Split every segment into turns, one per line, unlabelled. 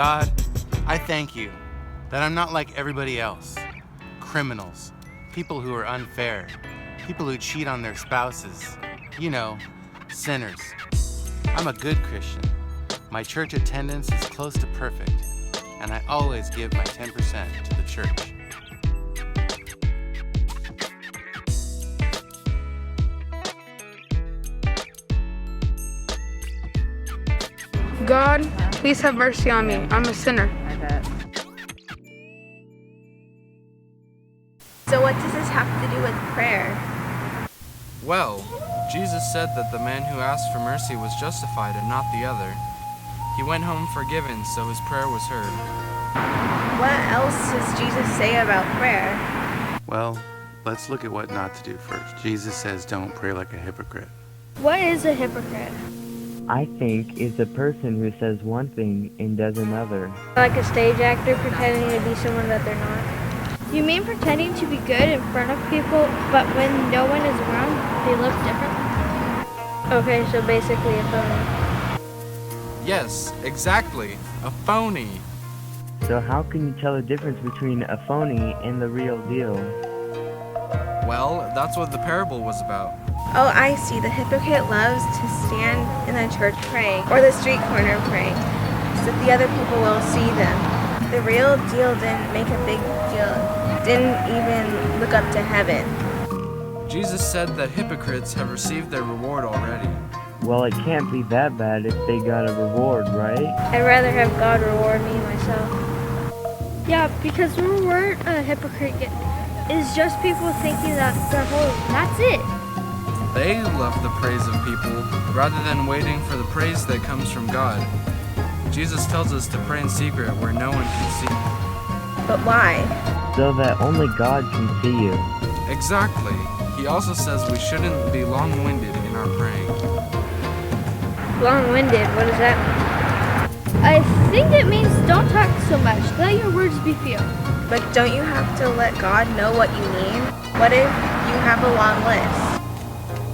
God, I thank you that I'm not like everybody else. Criminals, people who are unfair, people who cheat on their spouses, you know, sinners. I'm a good Christian. My church attendance is close to perfect, and I always give my 10% to the church.
God, please have mercy on me. I'm a sinner.
So what does this have to do with prayer?
Well, Jesus said that the man who asked for mercy was justified and not the other. He went home forgiven, so his prayer was heard.
What else does Jesus say about prayer?
Well, let's look at what not to do first. Jesus says don't pray like a hypocrite.
What is a hypocrite?
I think is a person who says one thing and does another.
Like a stage actor pretending to be someone that they're not. You mean pretending to be good in front of people, but when no one is around, they look different? Okay, so basically a phony.
Yes, exactly. A phony.
So how can you tell the difference between a phony and the real deal?
Well, that's what the parable was about.
Oh, I see. The hypocrite loves to stand in the church praying or the street corner praying so that the other people will see them. The real deal didn't make a big deal, didn't even look up to heaven.
Jesus said that hypocrites have received their reward already.
Well, it can't be that bad if they got a reward, right?
I'd rather have God reward me myself. Yeah, because the reward a hypocrite gets is just people thinking that they're holy. That's it.
They love the praise of people rather than waiting for the praise that comes from God. Jesus tells us to pray in secret where no one can see.
But why?
So that only God can see you.
Exactly. He also says we shouldn't be long-winded in our praying.
Long-winded, what does that mean? I think it means don't talk so much. Let your words be few.
But don't you have to let God know what you need? What if you have a long list?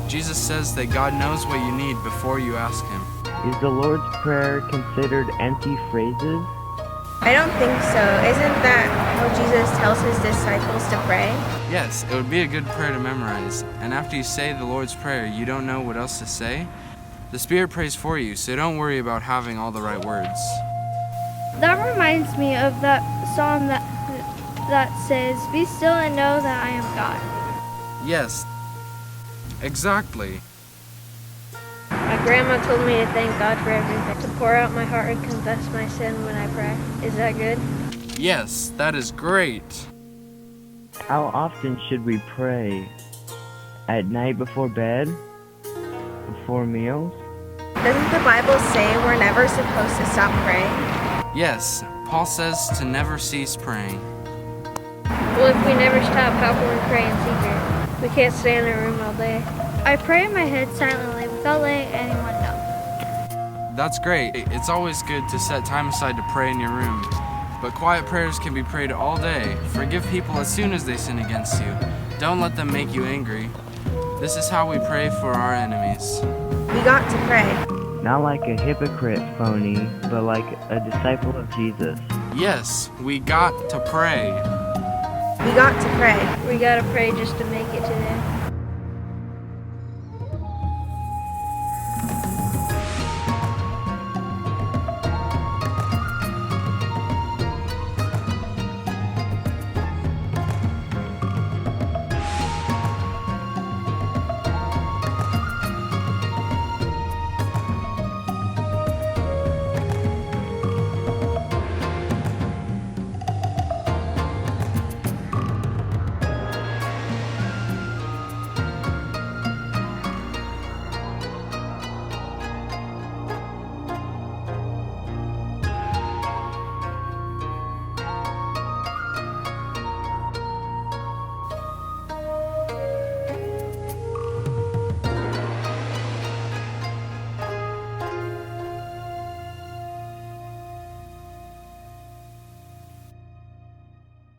Jesus says that God knows what you need before you ask Him.
Is the Lord's Prayer considered empty phrases?
I don't think so. Isn't that how Jesus tells his disciples to pray?
Yes, it would be a good prayer to memorize. And after you say the Lord's Prayer, you don't know what else to say? The Spirit prays for you, so don't worry about having all the right words.
That reminds me of that song that says, "Be still and know that I am God."
Yes, exactly.
My grandma told me to thank God for everything, to pour out my heart and confess my sin when I pray. Is that good?
Yes, that is great.
How often should we pray? At night before bed? Before meals?
Doesn't the Bible say we're never supposed to stop praying?
Yes, Paul says to never cease praying.
Well, if we never stop, how can we pray in secret? We can't stay in a room all day. I pray in my head silently without letting anyone know.
That's great. It's always good to set time aside to pray in your room. But quiet prayers can be prayed all day. Forgive people as soon as they sin against you. Don't let them make you angry. This is how we pray for our enemies.
We got to pray.
Not like a hypocrite phony, but like a disciple of Jesus.
Yes, we got to pray.
We got to pray.
We gotta pray just to make it today.